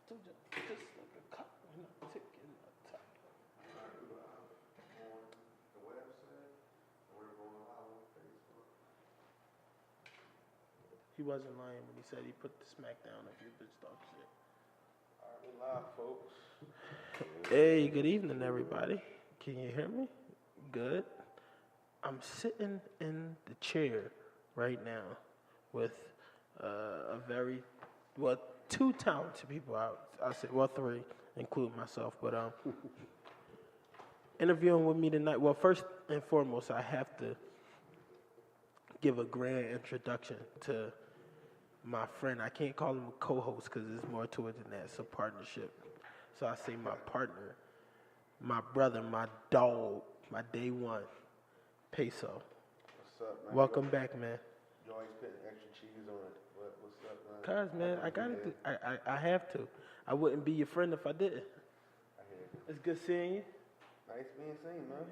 told you, just like a cup when I take it in my top. On the website, we're going live on Facebook. He wasn't lying when he said he put the smack down if your bitch talk shit. Alright, we live, folks. Hey, good evening, everybody. Can you hear me? Good. I'm sitting in the chair right now with two talented people out. I said, well, three, including myself. But interviewing with me tonight. Well, first and foremost, I have to give a grand introduction to my friend. I can't call him a co-host because there's more to it than that. It's a partnership. So I say my partner, my brother, my dog, my day one, Peso. What's up, man? Welcome back, man. You always put extra cheese on it. What's up, man? Cause man, I gotta do. I have to. I wouldn't be your friend if I didn't. I hear you. It's good seeing you. Nice being seen, man.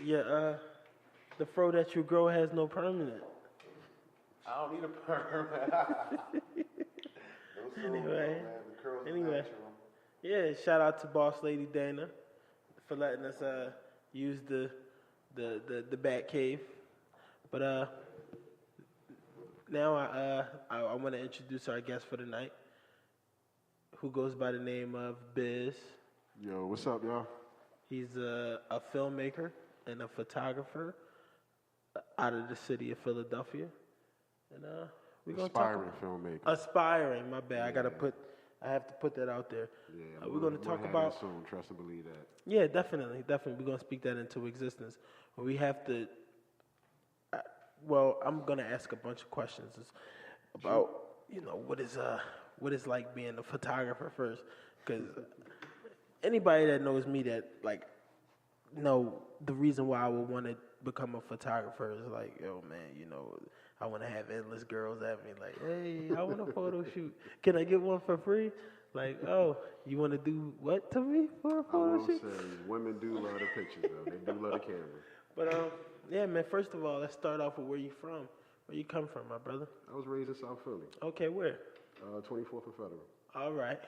Yeah. The fro that you grow has no permanent. I don't need a perm. Anyway. The curls Anyway. natural. Yeah. Shout out to Boss Lady Dana for letting us use the bat cave. But now I want to introduce our guest for the night, who goes by the name of Biz. Yo, what's up, y'all? He's a filmmaker and a photographer out of the city of Philadelphia, and we're gonna Aspiring filmmaker. Aspiring, my bad. Yeah. I have to put that out there. Yeah, we're gonna talk about. Soon. Trust and believe that. Yeah, definitely. We're gonna speak that into existence. We have to. Well, I'm gonna ask a bunch of questions about what is like being a photographer first, because anybody that knows me that know the reason why I would want to become a photographer is like, yo man, I want to have endless girls at me like, hey, I want a photo shoot. Can I get one for free? Like, oh, you want to do what to me for a photo shoot? I will say, women do love the pictures though. They do love the camera. But yeah, man. First of all, let's start off with where you from. Where you come from, my brother? I was raised in South Philly. Okay, where? 24th and Federal. All right.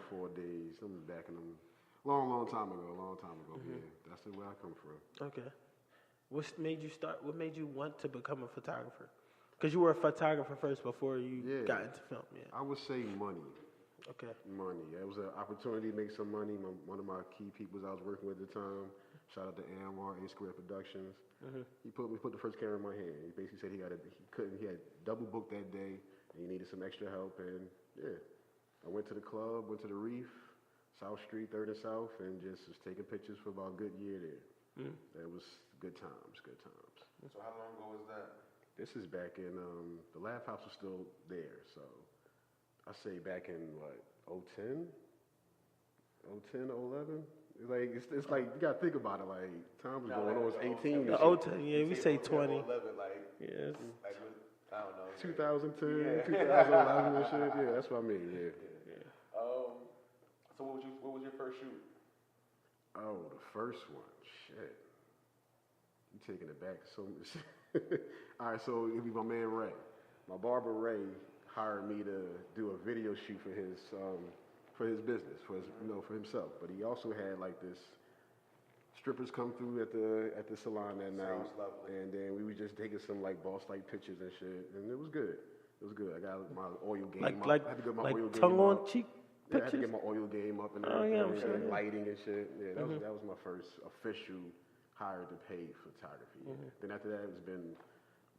4 days. I'm back in them. Long time ago. Mm-hmm. Yeah, that's where I come from. Okay. What made you want to become a photographer? Because you were a photographer first before you got into film. Yeah. I would say money. Okay. Money. It was an opportunity to make some money. One of my key people I was working with at the time, shout out to AMR, A Square Productions. Mm-hmm. He put the first camera in my hand. He basically said he had double booked that day, and he needed some extra help. And yeah, I went to the club, went to the Reef, South Street, 3rd and South, and just was taking pictures for about a good year there. Mm. It was good times. So how long ago was that? This is back in, the Laugh House was still there, so I say back in, 2010, 11? It's like, you gotta think about it, like, time was going on, it was 18. The 010, yeah, we say 20. 11, yes. I don't know. 2010, 2011 and shit, yeah, that's what I mean, yeah. So what was your first shoot? Oh, the first one, shit. You taking it back so much. All right, so it'd be my man Ray. My barber Ray hired me to do a video shoot for his business, for himself. But he also had this strippers come through at the salon that night. Sounds lovely. And then we were just taking some boss pictures and shit, and it was good. I got my oil game up. I had to get my oil game tongue on up. cheek. Yeah, I had to get my oil game up and everything, I'm sure, and lighting and shit. Yeah, that was my first official hired to pay photography. Mm-hmm. Then after that, it's been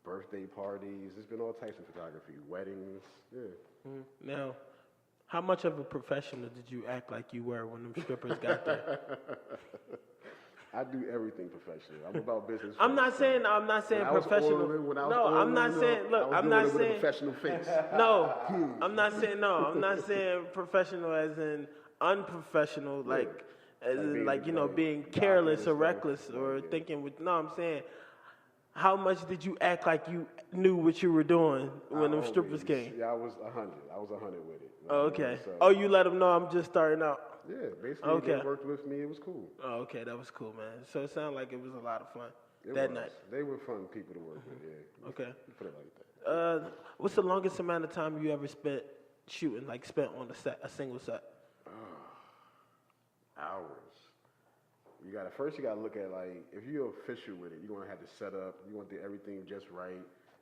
birthday parties. It's been all types of photography, weddings. Yeah. Mm-hmm. Now, how much of a professional did you act like you were when them strippers got there? I do everything professional. I'm about business. I'm not saying professional. I'm not saying professional face. No, I'm not saying professional as in unprofessional, being careless or reckless or thinking with. No, I'm saying, how much did you act like you knew what you were doing when them strippers came? Yeah, I was 100. I was 100 with it. Oh, okay. So. You let them know I'm just starting out. Yeah, basically they worked with me. It was cool. Oh, okay, that was cool, man. So it sounded like it was a lot of fun night. They were fun people to work with. Yeah. Okay. Put it like that. What's the longest amount of time you ever spent shooting like spent on a single set? Hours. You gotta look at like if you're official with it, you're gonna have to set up. You want to do everything just right,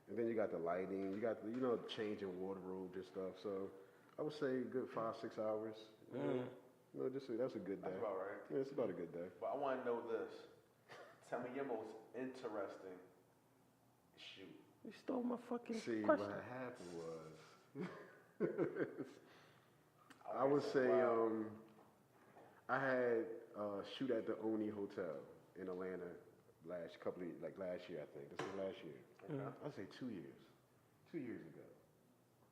and then you got the lighting. You got the changing wardrobe and stuff. So I would say good 5-6 hours. That's a good day. That's about right. Yeah, it's about a good day. But I want to know this. Tell me your most interesting shoot. You stole my fucking See, question. what happened was, I would say I had a shoot at the Oni Hotel in Atlanta last year, I think. This was last year. I'd say 2 years. 2 years ago.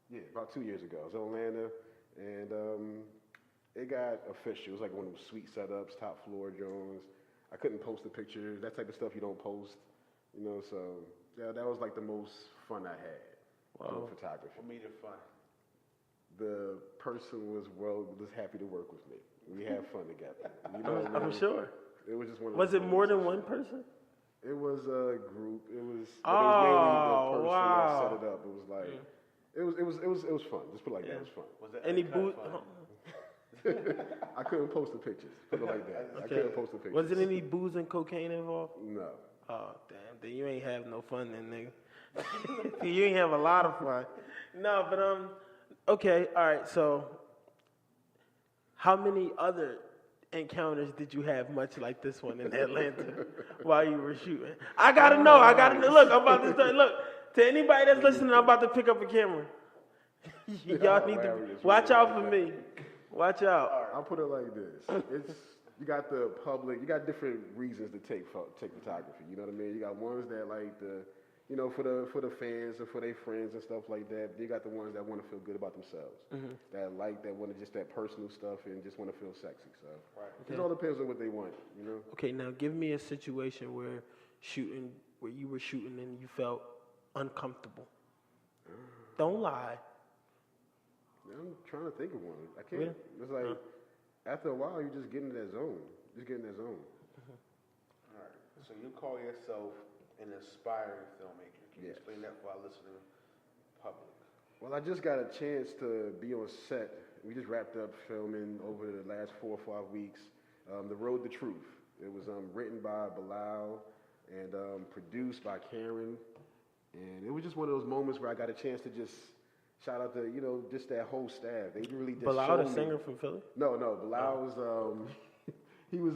Yeah, about 2 years ago. I was in Atlanta, and it got official. It was like one of those suite setups, top floor Jones. I couldn't post the pictures, that type of stuff you don't post, so yeah, that was like the most fun I had doing photography. What made it fun? The person was happy to work with me. We had fun together. I'm sure. It was just one of Was those it more than moments. one person? It was a group. It was Oh, mainly the person wow. that set it up. It was like it was fun. Just put it like that. It was fun. Was it Any uncut boot? fun? I couldn't post the pictures. Put it like that. I Okay. couldn't post the pictures. Was it any booze and cocaine involved? No. Oh, damn. Then you ain't have no fun then, nigga. You ain't have a lot of fun. No, but, okay. All right. So how many other encounters did you have much like this one in Atlanta while you were shooting? I got to know. Look, I'm about to start. Look, to anybody that's listening, I'm about to pick up a camera. Y'all need to watch out for me. Watch out. I'll put it like this. You got the public, you got different reasons to take photography. You know what I mean? You got ones that like for the fans or for their friends and stuff like that. You got the ones that want to feel good about themselves. That want to just that personal stuff and just want to feel sexy. So it all depends on what they want, Okay, now give me a situation where you were shooting and you felt uncomfortable. Don't lie. I'm trying to think of one. I can't. Really? It's like after a while, you just get in that zone. All right. So you call yourself an aspiring filmmaker. Can you explain that for our listening public? Well, I just got a chance to be on set. We just wrapped up filming over the last 4 or 5 weeks. The Road to Truth. It was written by Bilal and produced by Karen. And it was just one of those moments where I got a chance to just shout out to, just that whole staff. They really just Bilal, showed the me. singer from Philly? No, Bilal was he was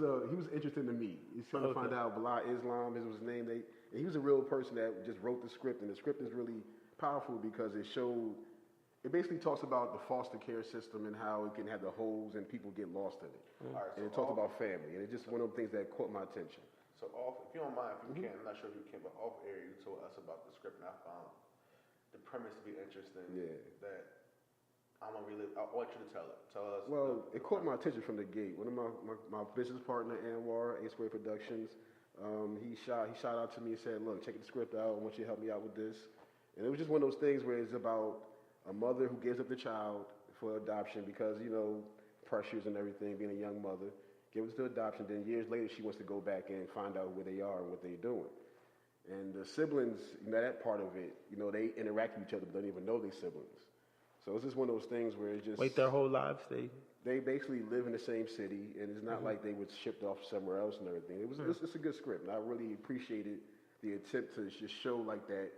interested in me. He's trying to find out Bilal Islam is his name. And he was a real person that just wrote the script, and the script is really powerful because it basically talks about the foster care system and how it can have the holes and people get lost in it. Right, and it talks about family, and it's just one of the things that caught my attention. So if you don't mind, if you can, I'm not sure if you can, but off air you told us about the script, and I found the premise to be interesting. Yeah. That I want you to tell it. Tell us. Well, it caught my attention from the gate. One of my business partner, Anwar, A Square Productions, he shot out to me and said, "Look, check the script out. I want you to help me out with this." And it was just one of those things where it's about a mother who gives up the child for adoption because pressures and everything, being a young mother, gives to adoption. Then years later, she wants to go back and find out where they are and what they're doing. And the siblings, that part of it, they interact with each other, but don't even know they're siblings. So it's just one of those things where it's just... Wait, their whole lives, They basically live in the same city, and it's not like they were shipped off somewhere else and everything. It's a good script, and I really appreciated the attempt to just show like that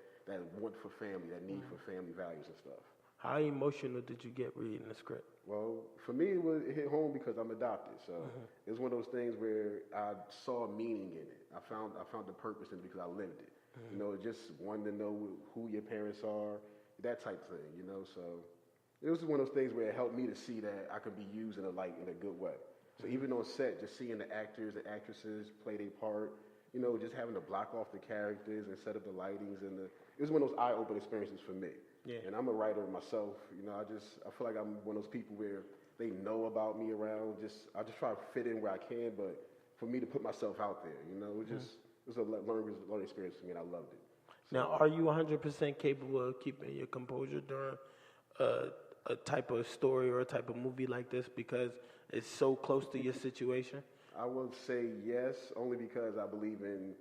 want for family, that need for family values and stuff. How emotional did you get reading the script? Well, for me, it hit home because I'm adopted. So it was one of those things where I saw meaning in it. I found the purpose in it because I lived it. Just wanting to know who your parents are, that type of thing. So it was one of those things where it helped me to see that I could be used in a good way. So even on set, just seeing the actors and actresses play their part, just having to block off the characters and set up the lightings it was one of those eye-opening experiences for me. Yeah. And I'm a writer myself. I feel like I'm one of those people where they know about me around. I just try to fit in where I can, but for me to put myself out there, it was a learning experience for me, and I loved it. So, now, are you 100% capable of keeping your composure during a type of story or a type of movie like this because it's so close to your situation? I would say yes, only because I believe in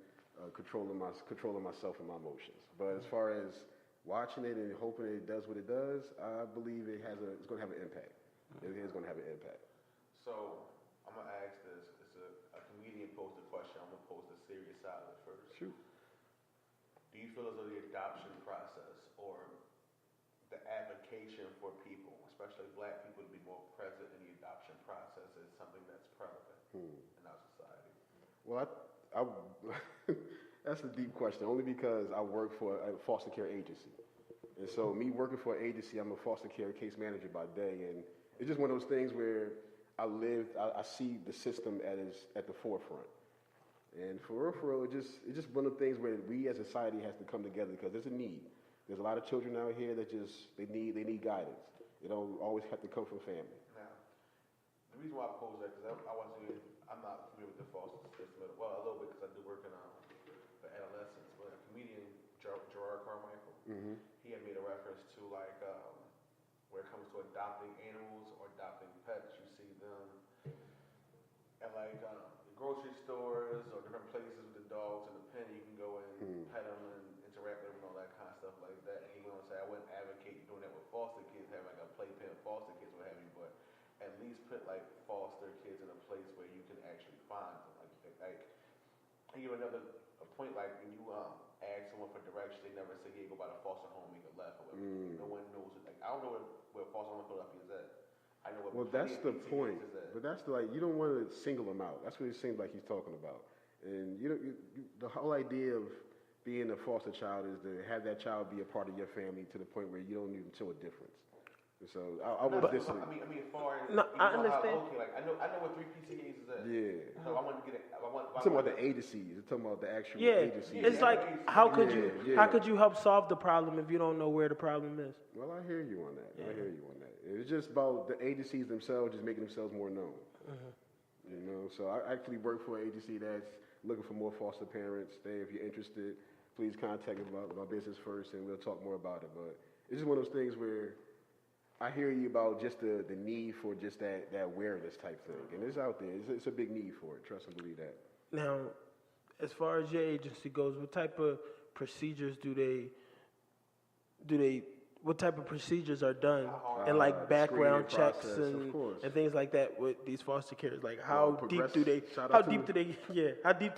controlling myself and my emotions. But as far as watching it and hoping it does what it does, I believe it's going to have an impact. It is going to have an impact. So I'm gonna ask this. It's a comedian posed a question. I'm gonna pose the serious side of it first. Shoot. Do you feel as though the adoption process or the advocation for people, especially Black people, to be more present in the adoption process is something that's prevalent in our society? Well, that's a deep question. Only because I work for a foster care agency, and so me working for an agency, I'm a foster care case manager by day, and it's just one of those things where I see the system at the forefront. And for real, it's just one of the things where we as a society has to come together because there's a need. There's a lot of children out here that they need guidance. It don't always have to come from family. Now, the reason why I pose that because I'm not familiar with the foster system. Well, a little bit because I do work in for adolescents. But a comedian, Gerard Carmichael, he had made a reference to like where it comes to adopting animals or adopting pets, you see them at like grocery stores or different places with the dogs in the pen. You can go and pet them and interact with them and all that kind of stuff like that. And he went on to say, I wouldn't advocate doing that with foster kids, having like a playpen of foster kids, what have you, but at least put like foster kids in a place where you can actually find them. Like I give another point, like when you ask someone for directions, they never say, yeah, go by the foster home, make a left or whatever. No one knows it. Like I don't know where foster home Philadelphia is at. I know what that's the point. But that's you don't want to single them out. That's what it seems like he's talking about. And the whole idea of being a foster child is to have that child be a part of your family to the point where you don't even show a difference. And so I would disagree. I mean, as far as I understand. Like I know what 3 PCAs is at. Yeah. So I want to get it. I'm talking about the agencies. I'm talking about the actual agencies. It's like how could you help solve the problem if you don't know where the problem is? Well, I hear you on that. I hear you on that. It's just about the agencies themselves just making themselves more known. So I actually work for an agency that's looking for more foster parents. If you're interested, please contact me about my business first, and we'll talk more about it. But it's just one of those things where I hear you about just the need for just that awareness type thing, and it's out there. It's a big need for it. Trust and believe that. Now, as far as your agency goes, what type of procedures what type of procedures are done and like background checks and things like that with these foster carers? Like how deep do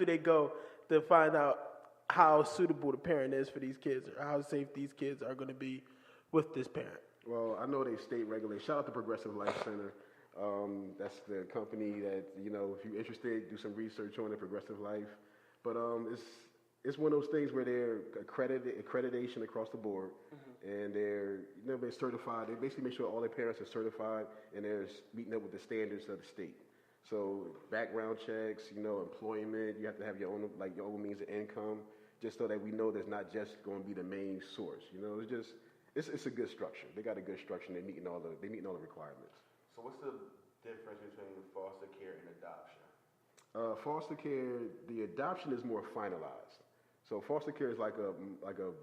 they go to find out how suitable the parent is for these kids or how safe these kids are going to be with this parent? Well, I know they state regulate. Shout out to Progressive Life Center. That's the company that, if you're interested, do some research on it, Progressive Life. But it's one of those things where they're accreditation across the board, and they're certified. They basically make sure all their parents are certified and they're meeting up with the standards of the state. So background checks, employment. You have to have your own means of income, just so that we know there's not just going to be the main source. It's a good structure. They got a good structure. They're meeting all the requirements. So what's the difference between foster care and adoption? Foster care, the adoption is more finalized. So foster care is like a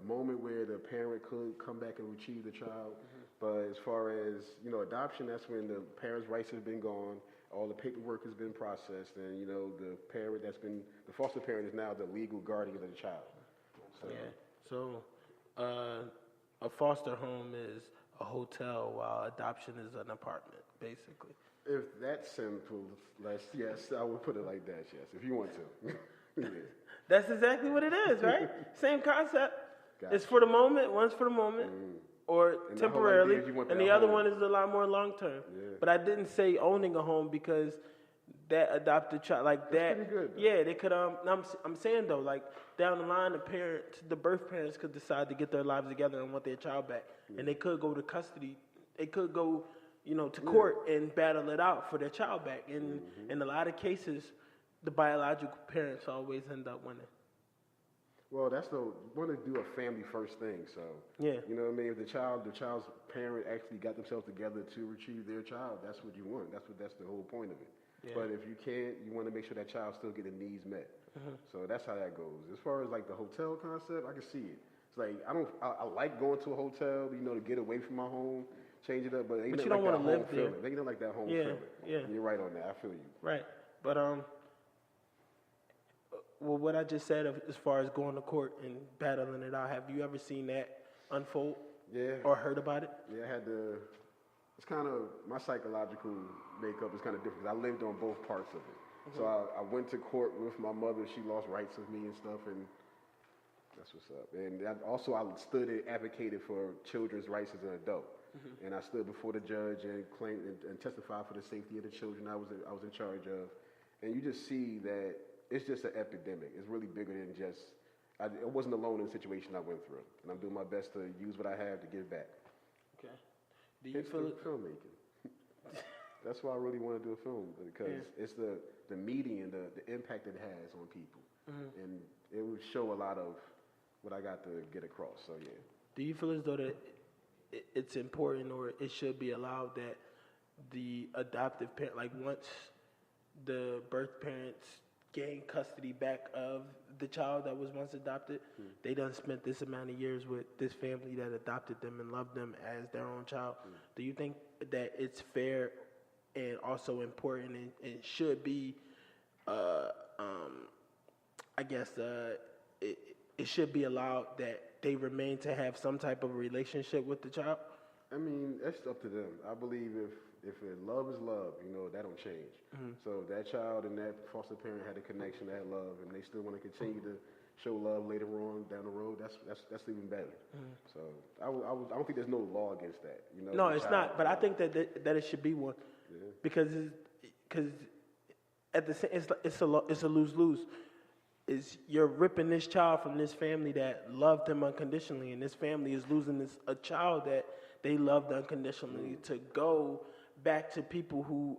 moment where the parent could come back and retrieve the child. But as far as adoption, that's when the parent's rights have been gone, all the paperwork has been processed, and the foster parent is now the legal guardian of the child. So a foster home is a hotel while adoption is an apartment, basically. If that's simple, yes, I would put it like that, yes, if you want to. Yeah. That's exactly what it is, right? Same concept. Gotcha. It's for the moment, one's for the moment, or and temporarily, and the other one is a lot more long-term. Yeah. But I didn't say owning a home because that adopted child, like that's that, pretty good, they could, I'm saying though, like down the line, the birth parents could decide to get their lives together and want their child back. And they could go to custody, they could go, to court and battle it out for their child back. And in a lot of cases, the biological parents always end up winning. Well, want to do a family first thing. So, you know what I mean? If the child's parent actually got themselves together to retrieve their child, that's what you want. That's the whole point of it. Yeah. But if you can't, you want to make sure that child still get the needs met. So that's how that goes. As far as like the hotel concept, I can see it. It's like I like going to a hotel, to get away from my home, change it up. But you don't want to live there. They don't like that home feeling. Yeah, you're right on that. I feel you. Right, but well, what I just said as far as going to court and battling it out, have you ever seen that unfold? Yeah. Or heard about it? Yeah, I had to. It's kind of my psychological makeup is kind of different because I lived on both parts of it. So I went to court with my mother. She lost rights of me and stuff, and that's what's up. And I stood and advocated for children's rights as an adult. And I stood before the judge and claimed and testified for the safety of the children I was in charge of. And you just see that it's just an epidemic. It's really bigger than just. I wasn't alone in the situation I went through, and I'm doing my best to use what I have to give back. Okay. Do you feel it? Filmmaking. That's why I really want to do a film because it's the medium, the impact it has on people, and it would show a lot of what I got to get across. So yeah. Do you feel as though that it's important or it should be allowed that the adoptive parent, like once the birth parents gain custody back of the child that was once adopted, they done spent this amount of years with this family that adopted them and loved them as their own child. Do you think that it's fair and also important and should be, it should be allowed that they remain to have some type of relationship with the child? I mean, that's up to them. I believe if love is love, that don't change. So that child and that foster parent had a connection, that love, and they still want to continue to show love later on down the road. That's even better. So I don't think there's no law against that. No, it's not. But I think that it should be one, because at the same, it's a lose-lose. Is you're ripping this child from this family that loved him unconditionally, and this family is losing a child that they loved unconditionally to go back to people who,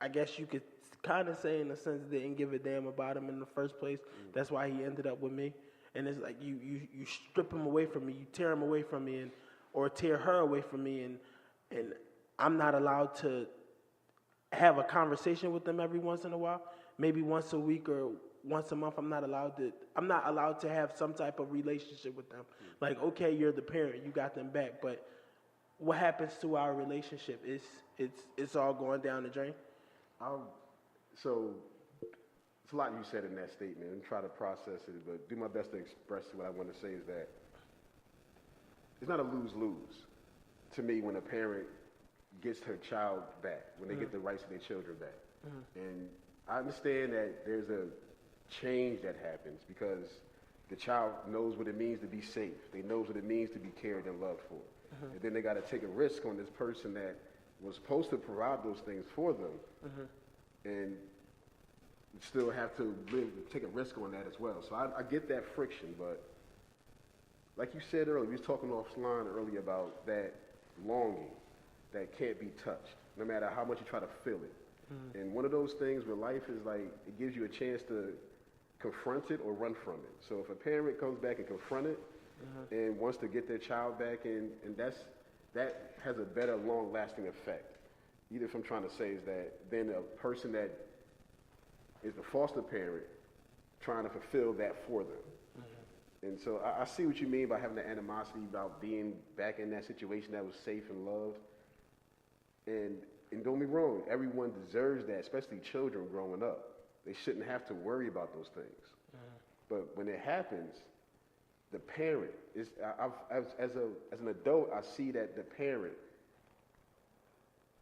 I guess you could kind of say in a sense didn't give a damn about him in the first place. That's why he ended up with me. And it's like you strip him away from me, you tear him away from me, or tear her away from me, and I'm not allowed to have a conversation with them every once in a while, maybe once a week or once a month. I'm not allowed to have some type of relationship with them. Like, okay, you're the parent, you got them back, but what happens to our relationship? It's all going down the drain. So it's a lot you said in that statement, and try to process it, but do my best to express what I want to say is that it's not a lose-lose to me when a parent gets her child back, when they get the rights of their children back. And I understand that there's a change that happens because the child knows what it means to be safe. They knows what it means to be cared and loved for. And then they got to take a risk on this person that was supposed to provide those things for them, and still have to take a risk on that as well. So I get that friction, but like you said earlier, we was talking offline earlier about that longing that can't be touched, no matter how much you try to feel it. And one of those things where life is like, it gives you a chance to confront it or run from it. So if a parent comes back and confront it and wants to get their child back, and that has a better long-lasting effect. Either if I'm trying to say is that then a person that is the foster parent trying to fulfill that for them. And so I see what you mean by having the animosity about being back in that situation that was safe and loved. And don't be wrong, everyone deserves that, especially children growing up. They shouldn't have to worry about those things. But when it happens, the parent is. As an adult, I see that the parent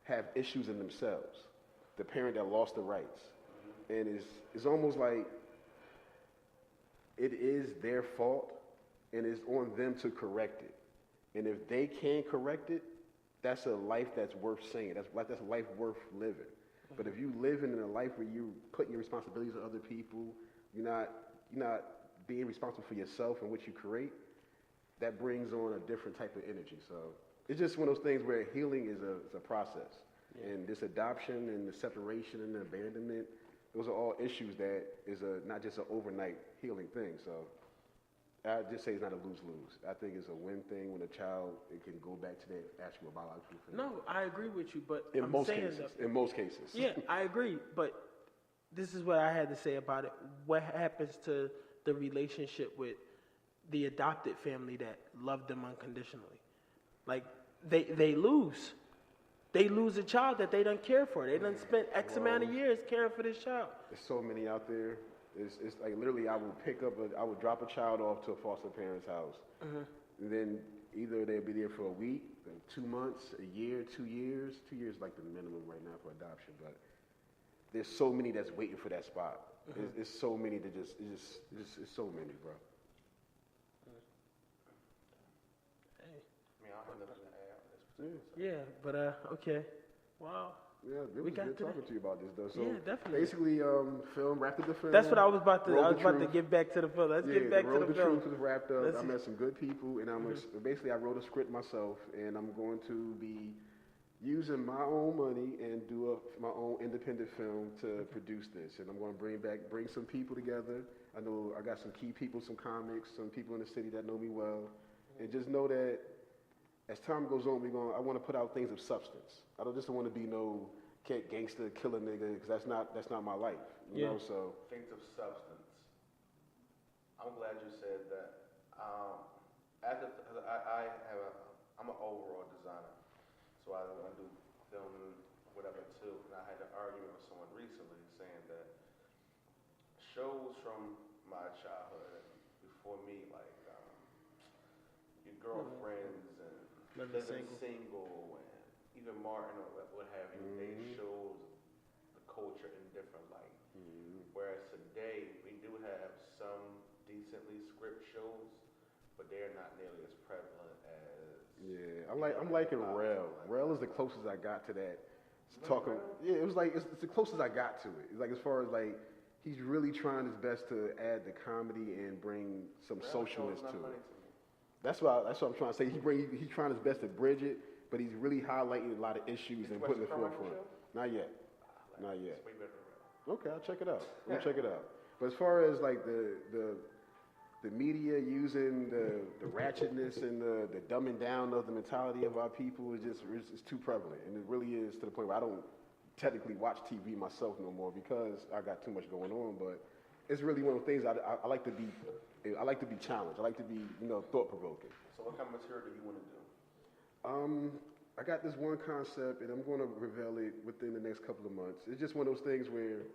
have issues in themselves. The parent that lost the rights, and it's almost like it is their fault, and it's on them to correct it. And if they can't correct it, that's a life that's worth saying. That's a life worth living. But if you live in a life where you put your responsibilities on other people, you're not being responsible for yourself and what you create, that brings on a different type of energy. So it's just one of those things where healing is a process. And this adoption and the separation and the abandonment, those are all issues that is not just an overnight healing thing. So I just say it's not a lose-lose. I think it's a win thing when a child can go back to their actual biological family. No, I agree with you, but in most cases. Yeah, I agree, but this is what I had to say about it. What happens to the relationship with the adopted family that loved them unconditionally? Like, they lose. They lose a child that they don't care for. They done spent X amount of years caring for this child. There's so many out there. It's like literally I would drop a child off to a foster parent's house. And then either they'll be there for a week, 2 months, a year, 2 years. 2 years is like the minimum right now for adoption, but there's so many that's waiting for that spot. It's so many that it's so many, bro. Hey. I mean, I don't have nothing to add on this Yeah. particular Yeah, but okay. Wow. Yeah, it was good talking to you about this, though. So Yeah, definitely. basically, film, wrapped up the film. That's what I was about to. Road I was to about to Truth. get back to the film. Let's get back to Road the to film. Truth was wrapped up. Let's I met some good people, and basically I wrote a script myself, and I'm going to be using my own money and do my own independent film to produce this. And I'm going to bring some people together. I know I got some key people, some comics, some people in the city that know me well, and just know that as time goes on, I want to put out things of substance. I don't just want to be no gangster killer nigga, because that's not my life. You know, so things of substance. I'm glad you said that. I'm an overall designer, so I do filming, whatever too. And I had an argument with someone recently saying that shows from my childhood before me, like your girlfriends and Living Single, and even Martin or what have you, they showed the culture in different light. Whereas today we do have some decently script shows, but they're not nearly as prevalent as. Yeah, I'm liking Rel. Rel is the closest I got to that. Talking, yeah, it was like it's the closest I got to it. It's like as far as like he's really trying his best to add the comedy and bring some socialness to it. That's what I'm trying to say. He's trying his best to bridge it, but he's really highlighting a lot of issues and putting it forefront. Not yet. Not yet. It's way better than Rel. Okay, I'll check it out. We'll check it out. But as far as like the media using the ratchetness and the dumbing down of the mentality of our people it's too prevalent, and it really is to the point where I don't technically watch TV myself no more because I got too much going on. But it's really one of the things I like to be. I like to be challenged. I like to be, thought provoking. So what kind of material do you want to do? I got this one concept, and I'm going to reveal it within the next couple of months. It's just one of those things where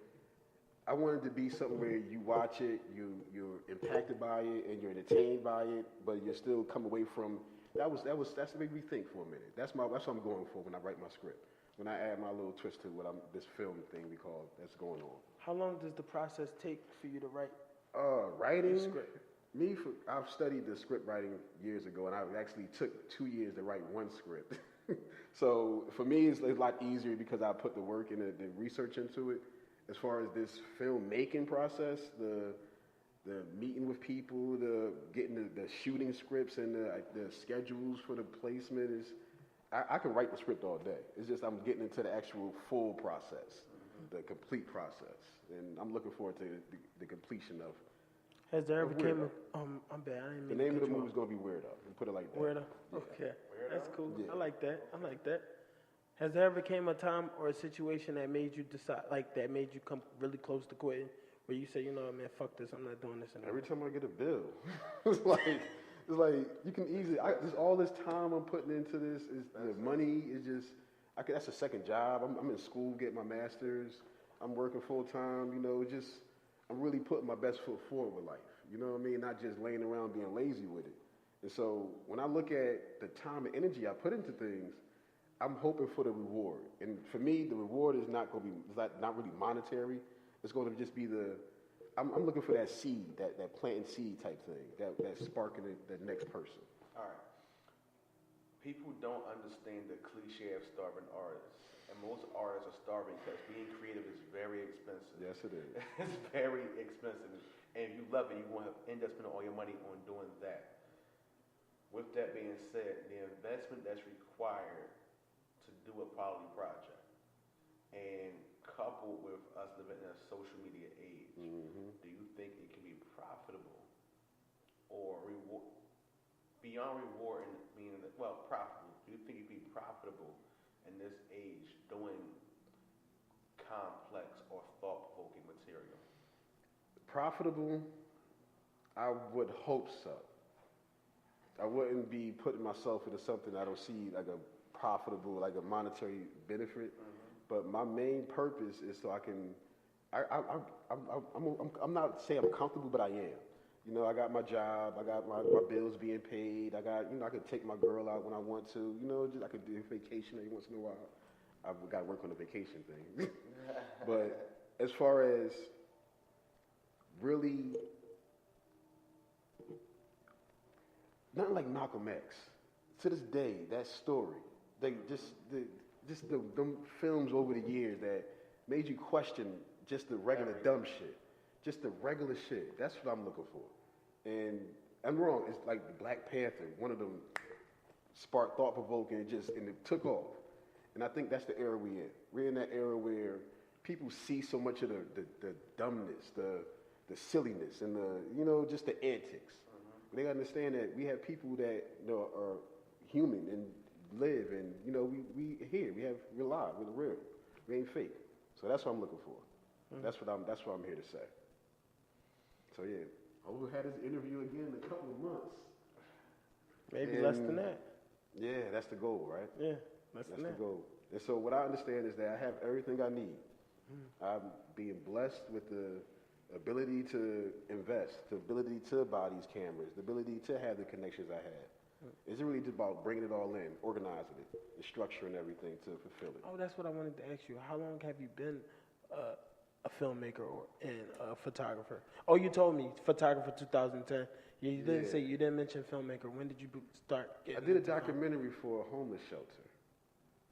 I want it to be something where you watch it, you're impacted by it, and you're entertained by it, but you still come away from that's what made me think for a minute. That's what I'm going for when I write my script. When I add my little twist to this film thing we call that's going on. How long does the process take for you to write? Writing. I've studied the script writing years ago, and I actually took 2 years to write one script. So for me, it's a lot easier because I put the work and the research into it. As far as this filmmaking process, the meeting with people, the getting the shooting scripts and the schedules for the placement is, I can write the script all day. It's just I'm getting into the actual full process, the complete process, and I'm looking forward to the completion of. Has there ever came I'm bad. I didn't mean the name of the movie is going to be Weirdo. Put it like that. Weirdo. Yeah. Okay. Weirdo? That's cool. Yeah. I like that. Has there ever came a time or a situation that made you decide, that made you come really close to quitting, where you say, man, fuck this, I'm not doing this anymore? Every time I get a bill, it's like you can easily. Just all this time I'm putting into this the money is just. That's a second job. I'm in school getting my master's. I'm working full time. I'm really putting my best foot forward with life. You know what I mean? Not just laying around being lazy with it. And so when I look at the time and energy I put into things, I'm hoping for the reward. And for me, the reward is not going to be not really monetary. It's going to just be I'm looking for that seed, that planting seed type thing, that sparking the next person. All right. People don't understand the cliche of starving artists. And most artists are starving because being creative is very expensive. Yes, it is. It's very expensive. And if you love it, you want to end up spending all your money on doing that. With that being said, the investment that's required to do a quality project, and coupled with us living in a social media age, do you think it can be profitable or beyond reward, meaning profitable? Do you think it can be profitable in this age doing complex or thought-provoking material? Profitable? I would hope so. I wouldn't be putting myself into something I don't see like a profitable, like a monetary benefit. But my main purpose is so I can. I'm not saying I'm comfortable, but I am. You know, I got my job, I got my bills being paid, I got, you know, I could take my girl out when I want to, you know, just I could do a vacation every once in a while. I've got to work on the vacation thing. But as far as really, nothing like Malcolm X. To this day, that story, they them films over the years that made you question just the regular dumb shit, just the regular shit. That's what I'm looking for. And I'm wrong. It's like the Black Panther, one of them sparked thought provoking, and it took off. And I think that's the era we're in. We're in that era where people see so much of the dumbness, the silliness, and just the antics. But they understand that we have people that are human and live, and we're live, we're real, we ain't fake. So that's what I'm looking for. That's what I'm here to say. So yeah, I'll have this interview again in a couple of months. Maybe less than that. Yeah, that's the goal, right? Yeah, that's the goal. And so what I understand is that I have everything I need. I'm being blessed with the ability to invest, the ability to buy these cameras, the ability to have the connections I had. It's really just about bringing it all in, organizing it, and structuring everything to fulfill it. Oh, that's what I wanted to ask you. How long have you been a filmmaker and a photographer? Oh, you told me photographer 2010. You didn't say, you didn't mention filmmaker. When did you start getting I did a documentary for a homeless shelter.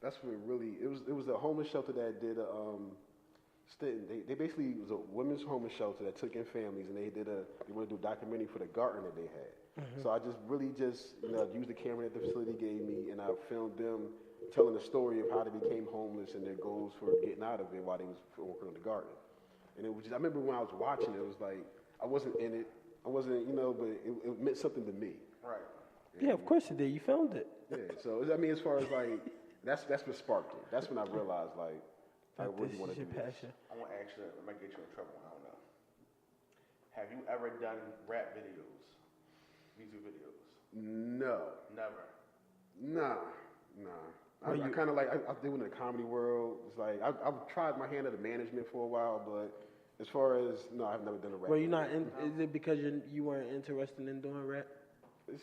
That's what it was a homeless shelter that did they basically, it was a women's homeless shelter that took in families, and they wanted to do a documentary for the garden that they had. So I just used the camera that the facility gave me, and I filmed them telling the story of how they became homeless and their goals for getting out of it while they was working on the garden. And it was I remember when I was watching it was like, I wasn't in it, but it meant something to me. Right. Yeah, of course you did. You filmed it. Yeah, so as far as like, that's what sparked it. That's when I realized like, I really want to do passion. this. I want to ask you, it might get you in trouble, I don't know. Have you ever done rap videos, music videos? No. Never. Nah. I kind of like, I did it in the comedy world. It's like, I've tried my hand at the management for a while, but as far as, no, I've never done a rap. Well, you're not is it because you weren't interested in doing rap? It's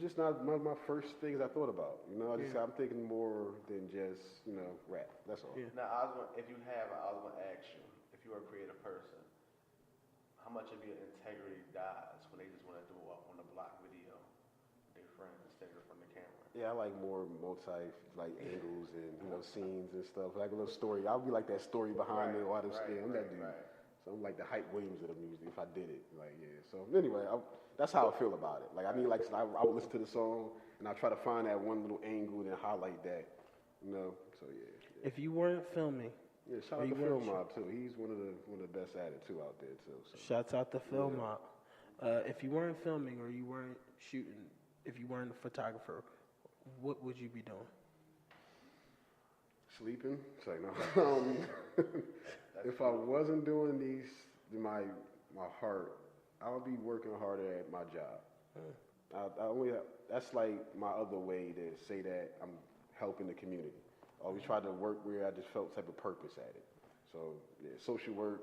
just not one of my first things I thought about. I'm thinking more than just, rap. That's all. Yeah. Now, I was going to ask you, if you were a creative person, how much of your integrity dies when they just want to do it on the block video with their friends instead of from the camera? Yeah, I like more angles and, scenes and stuff. Like a little story. I'll be like that story behind it. I'm that dude. Right. So I'm like the Hype Williams of the music if I did it. So anyway, that's how I feel about it. I would listen to the song and I try to find that one little angle and highlight that. So yeah. If you weren't filming, shout out to Phil Mob too. He's one of the best at it too out there too. So. Shouts out to Phil Mob. If you weren't filming or you weren't shooting, if you weren't a photographer, what would you be doing? Sleeping. Say no. If I wasn't doing these, my heart, I would be working harder at my job. That's like my other way to say that I'm helping the community. I always tried to work where I just felt type of purpose at it. So yeah, social work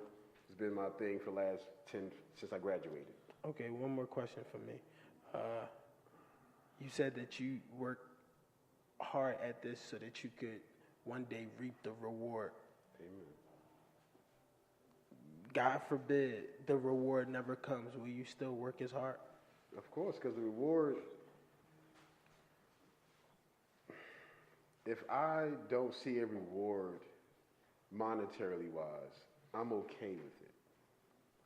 has been my thing for the last since I graduated. Okay, one more question for me. You said that you worked hard at this so that you could one day reap the reward. Amen. God forbid the reward never comes. Will you still work as hard? Of course, because the reward, if I don't see a reward monetarily wise, I'm okay with it.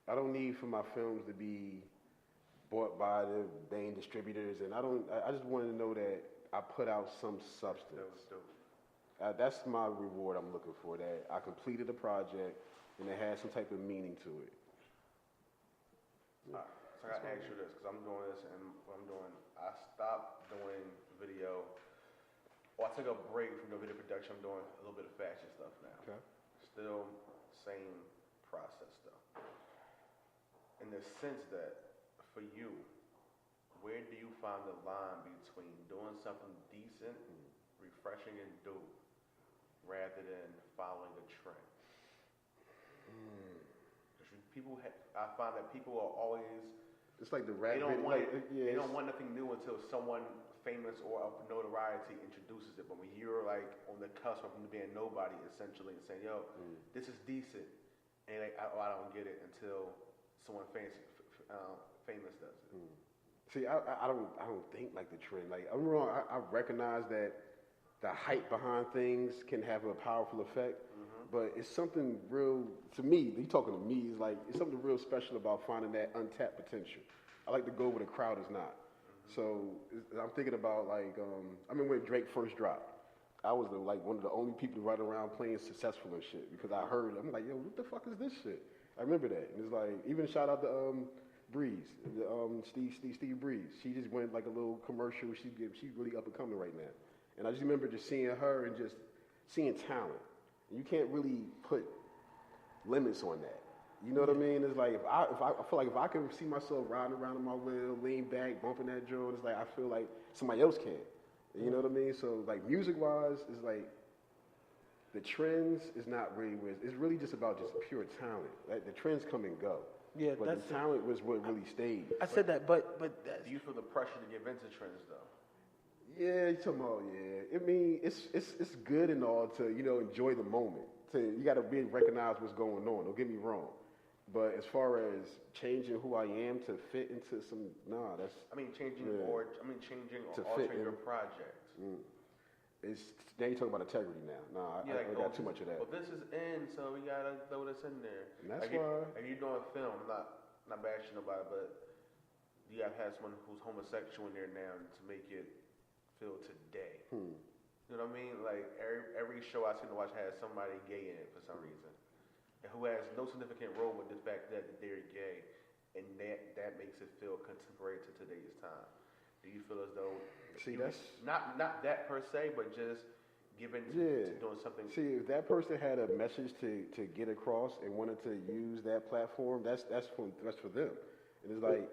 I don't need for my films to be bought by the main distributors, and I just wanted to know that I put out some substance. That was dope. That's my reward I'm looking for, that I completed a project and it has some type of meaning to it. So I got to ask you this, because I'm doing this, and what I'm doing, I stopped doing video, or I took a break from the video production. I'm doing a little bit of fashion stuff now. Okay. Still same process though. In the sense that, for you, where do you find the line between doing something decent, refreshing, and dope, rather than following a trend? I find that people are always It's like the rap. They don't want like, They don't want nothing new until someone famous or of notoriety introduces it. But when you're like on the cusp of being nobody, essentially, and saying, "Yo, this is decent," and like, I don't get it until someone famous does it. See, I don't think like the trend. Like I'm wrong. I recognize that the hype behind things can have a powerful effect, but it's something real to me. You talking to me? Is like it's something real special about finding that untapped potential. I like to go where the crowd is not. So I'm thinking about like I mean when Drake first dropped, I was like one of the only people to run around playing successful and shit because I heard I'm like, yo, what the fuck is this shit? I remember that, and it's like even shout out to Breeze, Steve Breeze. She just went like a little commercial. She's really up and coming right now, and I just remember just seeing her and just seeing talent. You can't really put limits on that. You know what I mean? It's like if I feel like if I can see myself riding around in my wheel, lean back, bumping that joint, it's like I feel like somebody else can. You know what I mean? So like music wise, it's like the trends is not really where it's really just about just pure talent. Like the trends come and go. Yeah, but the talent was what really stayed. I said that, but do you feel the pressure to get into trends though? Yeah, you talking about I mean, it's good and all to enjoy the moment. You got to be recognize what's going on. Don't get me wrong. But as far as changing who I am to fit into some, that's. Changing to or altering your project. It's now you talking about integrity now. I got too much of that. Well, this is in, so we gotta throw this in there. And that's why. If you're doing film, not bashing nobody, but you gotta have someone who's homosexual in there now to make it feel today. You know what I mean? Like every show I seem to watch has somebody gay in it for some reason, and who has no significant role with the fact that they're gay, and that makes it feel contemporary to today's time. Do you feel as though that's not that per se, but just given to doing something? See, if that person had a message to get across and wanted to use that platform, that's for them. And it's like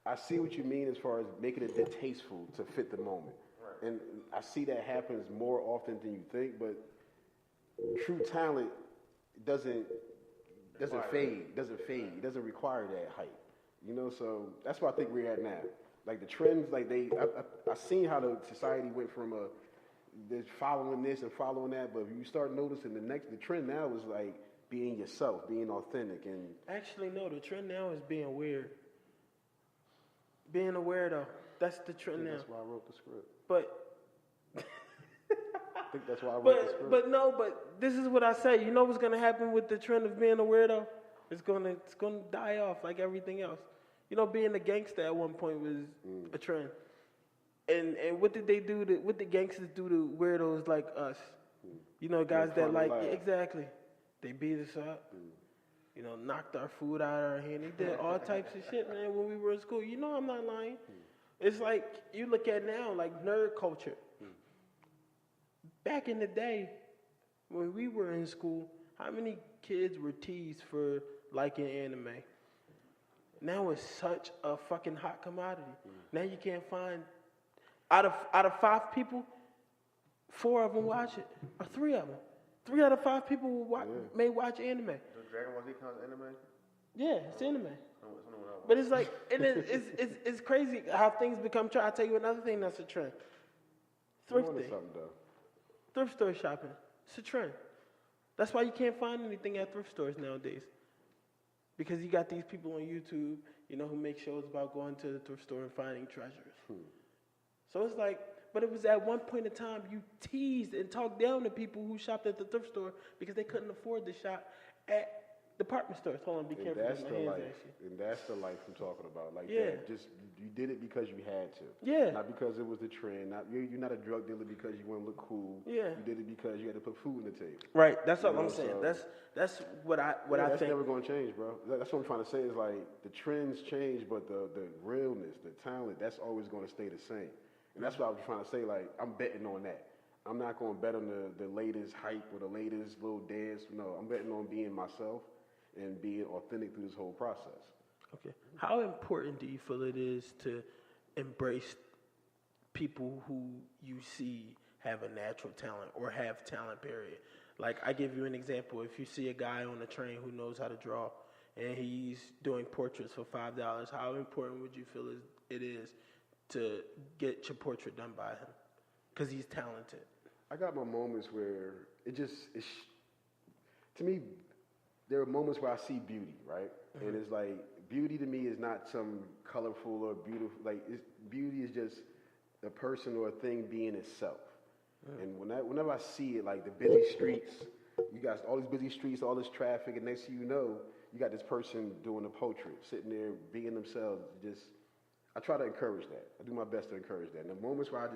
I see what you mean as far as making it distasteful to fit the moment. Right. And I see that happens more often than you think, but true talent doesn't fade. It doesn't require that hype. So that's what I think we're at now. Like the trends, like I seen how the society went from they're following this and following that, but if you start noticing the trend now is like being yourself, being authentic, and actually no, the trend now is being weird. Being a weirdo. That's the trend now. That's why I wrote the script. But I think that's why I wrote the script. But this is what I say. You know what's gonna happen with the trend of being a weirdo? It's gonna die off like everything else. Being a gangster at one point was a trend. And what did they do? What did gangsters do to weirdos like us? Guys that exactly. They beat us up. Knocked our food out of our hand. They did all types of shit, man, when we were in school. I'm not lying. It's like you look at now, like nerd culture. Back in the day, when we were in school, how many kids were teased for liking anime? Now it's such a fucking hot commodity. Now you can't find out of 5 people, 4 of them watch it, or 3 of them. 3 out of 5 people may watch anime. Does Dragon Ball Z count as anime? Yeah, it's anime. But it's like, and it's crazy how things become trend. I'll tell you another thing that's a trend. Thrifting. Thrift store shopping. It's a trend. That's why you can't find anything at thrift stores nowadays. Because you got these people on YouTube, who make shows about going to the thrift store and finding treasures. So it's like, but it was at one point in time you teased and talked down to people who shopped at the thrift store because they couldn't afford to shop at department stores. Hold on, be careful. And that's the life I'm talking about. Like that. Just you did it because you had to. Yeah. Not because it was the trend. You're not a drug dealer because you want to look cool. Yeah. You did it because you had to put food on the table. Right. That's what I'm saying. That's what I think. That's never going to change, bro. That's what I'm trying to say. Is like the trends change, but the realness, the talent, that's always going to stay the same. And that's what I was trying to say. Like I'm betting on that. I'm not going to bet on the latest hype or the latest little dance. No, I'm betting on being myself and being authentic through this whole process. Okay. How important do you feel it is to embrace people who you see have a natural talent or have talent, period? Like, I give you an example. If you see a guy on the train who knows how to draw, and he's doing portraits for $5, how important would you feel it is to get your portrait done by him? Because he's talented. I got my moments where to me, there are moments where I see beauty, right? Mm-hmm. And it's like, beauty to me is not some colorful or beautiful, like, beauty is just a person or a thing being itself. Mm-hmm. And whenever I see it, like the busy streets, you got all these busy streets, all this traffic, and next thing you know, you got this person doing a portrait, sitting there being themselves. I try to encourage that. I do my best to encourage that. And the moments where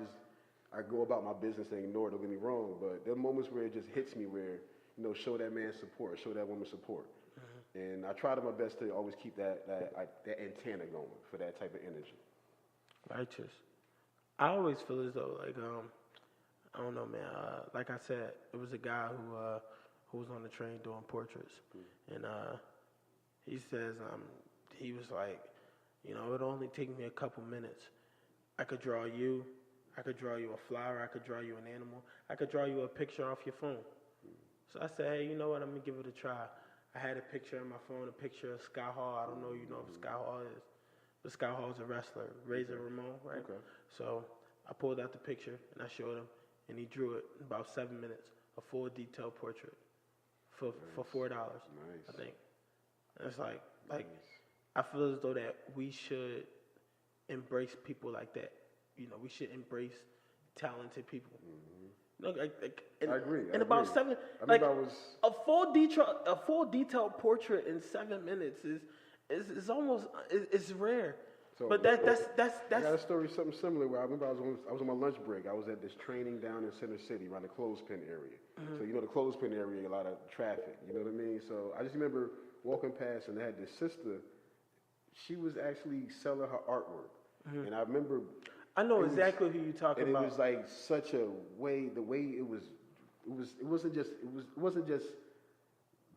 I go about my business and ignore it, don't get me wrong, but there are moments where it just hits me where, show that man support, show that woman support. Mm-hmm. And I try to my best to always keep that antenna going for that type of energy. Righteous. I always feel as though, like, I don't know, man. Like I said, it was a guy who was on the train doing portraits, and he says he was like, it'll only take me a couple minutes. I could draw you. I could draw you a flower. I could draw you an animal. I could draw you a picture off your phone. So I said, hey, you know what? I'm gonna give it a try. I had a picture on my phone, a picture of Scott Hall. I don't know, if Scott Hall is, but Scott Hall's a wrestler, Razor Ramon, right? Okay. So I pulled out the picture and I showed him, and he drew it in about 7 minutes, a full detailed portrait for $4, nice. I think. And it's like nice. I feel as though that we should embrace people like that. We should embrace talented people. Mm-hmm. I agree. In about 7, a full detailed portrait in 7 minutes is almost it's rare. So, but that's. I got a story, something similar. Where I remember I was on my lunch break. I was at this training down in Center City, around the clothespin area. Mm-hmm. So the clothespin area, a lot of traffic. You know what I mean? So I just remember walking past, and I had this sister. She was actually selling her artwork, and I remember. I know exactly who you're talking about. And it was like such a way. The way it wasn't just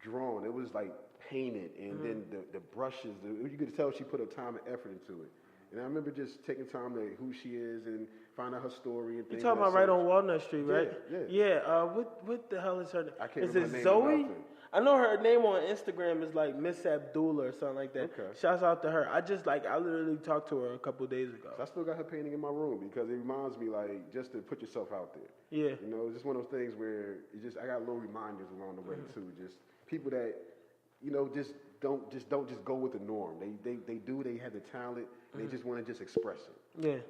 drawn. It was like painted, and then the brushes. You could tell she put her time and effort into it. And I remember just taking time to who she is and find out her story and things. You're talking about right on Walnut Street, right? Yeah. What the hell is her name? I can't is remember it her name. Zoe? I know her name on Instagram is like Miss Abdullah or something like that. Okay. Shouts out to her. I literally talked to her a couple of days ago. So I still got her painting in my room because it reminds me, like, just to put yourself out there. Yeah. It's just one of those things where I got little reminders along the way too. Just people that, just don't go with the norm. They have the talent and they just want to just express it. Yeah.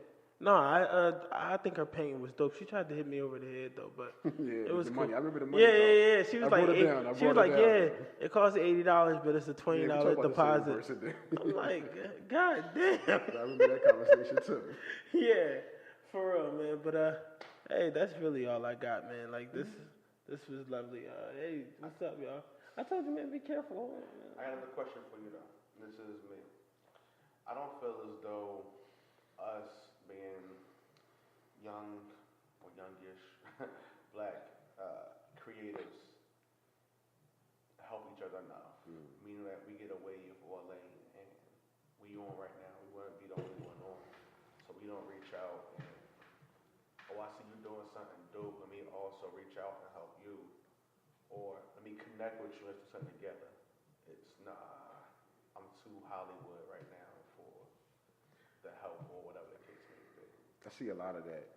No, I think her painting was dope. She tried to hit me over the head though, but yeah, it was the cool. money. I remember the money. Yeah. She was it costs $80, but it's a $20 deposit. I'm like, God damn. I remember that conversation too. Yeah, for real, man. But hey, that's really all I got, man. Like this was lovely. Hey, what's up, y'all? I told you, man, be careful. I got another question for you though. This is me. I don't feel as though us being young or youngish black creatives help each other enough. Meaning that we get a wave or a lane, and we on right now. We wouldn't be the only one on, so we don't reach out and I see you doing something dope. Let me also reach out and help you, or let me connect with you and do something together. It's I'm too Hollywood right now for the help or whatever the case may be. I see a lot of that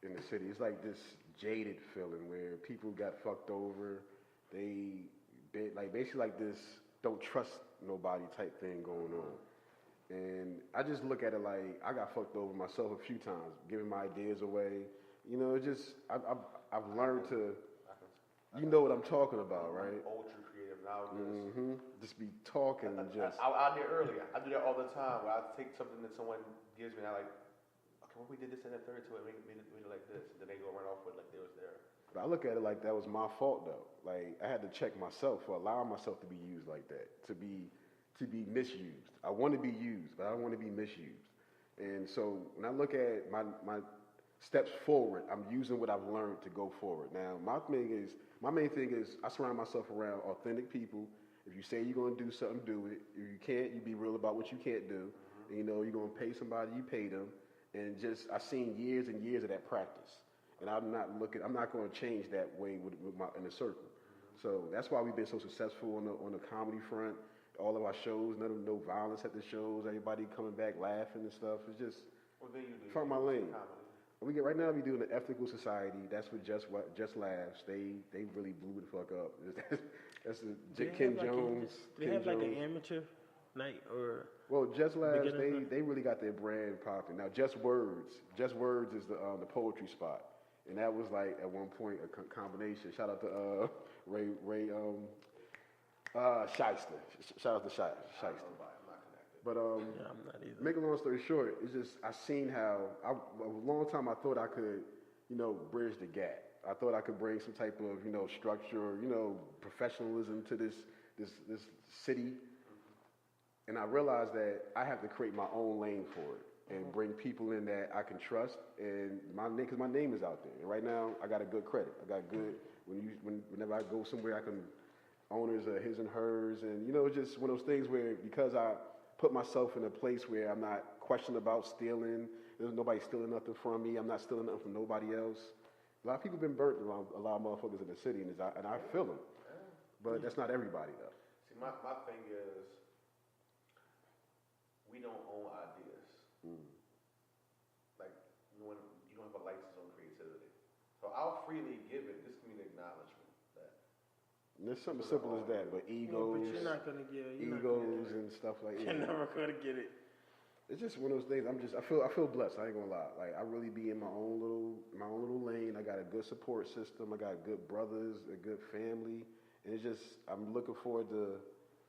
in the city. It's like this jaded feeling where people got fucked over. They basically like this don't trust nobody type thing going on. And I just look at it like I got fucked over myself a few times, giving my ideas away. I've learned to, know what I'm talking about, right? Ultra creative now. Just be talking and just. I did earlier. I do that all the time. Where I take something that someone gives me, and I like, okay, what we did this in the third to it, made it like this, and then they go run off with like they was there. But I look at it like that was my fault though. Like I had to check myself for allowing myself to be used like that, to be misused. I want to be used, but I don't want to be misused. And so when I look at my steps forward, I'm using what I've learned to go forward. Now my main thing is I surround myself around authentic people. If you say you're gonna do something, do it. If you can't, you be real about what you can't do. And, you're gonna pay somebody, you pay them. And I've seen years and years of that practice. And I'm not going to change that way in the circle. So that's why we've been so successful on the comedy front. all of our shows, no violence at the shows, everybody coming back laughing and stuff. It's just from my lane. Right now we doing the Ethical Society. That's what Just Laughs. They really blew the fuck up. That's Kim Jones. Do they have like an amateur night or? Well, Just Laughs, they really got their brand popping. Now Just Words is the poetry spot, and that was like at one point a combination. Shout out to Ray Shyster. Shout out to Shyster. But yeah, I'm not either. Make a long story short, it's just I seen how a long time I thought I could, bridge the gap. I thought I could bring some type of structure, professionalism to this city, and I realized that I have to create my own lane for it and bring people in that I can trust. And because my name is out there, and right now I got a good credit. I got good whenever I go somewhere, I can owners are his and hers, and it's just one of those things where because I put myself in a place where I'm not questioned about stealing. There's nobody stealing nothing from me. I'm not stealing nothing from nobody else. A lot of people have been burnt around a lot of motherfuckers in the city, and I feel them. But that's not everybody, though. See, my thing is, we don't own ideas. Like, you don't have a license on creativity. So I'll freely give it. Just give me the acknowledgement. And there's something simple as that, but egos, but you're not gonna get and stuff like that. You're never gonna get it. It's just one of those things. I feel blessed. I ain't gonna lie. Like I really be in my own little lane. I got a good support system. I got good brothers, a good family, and it's just I'm looking forward to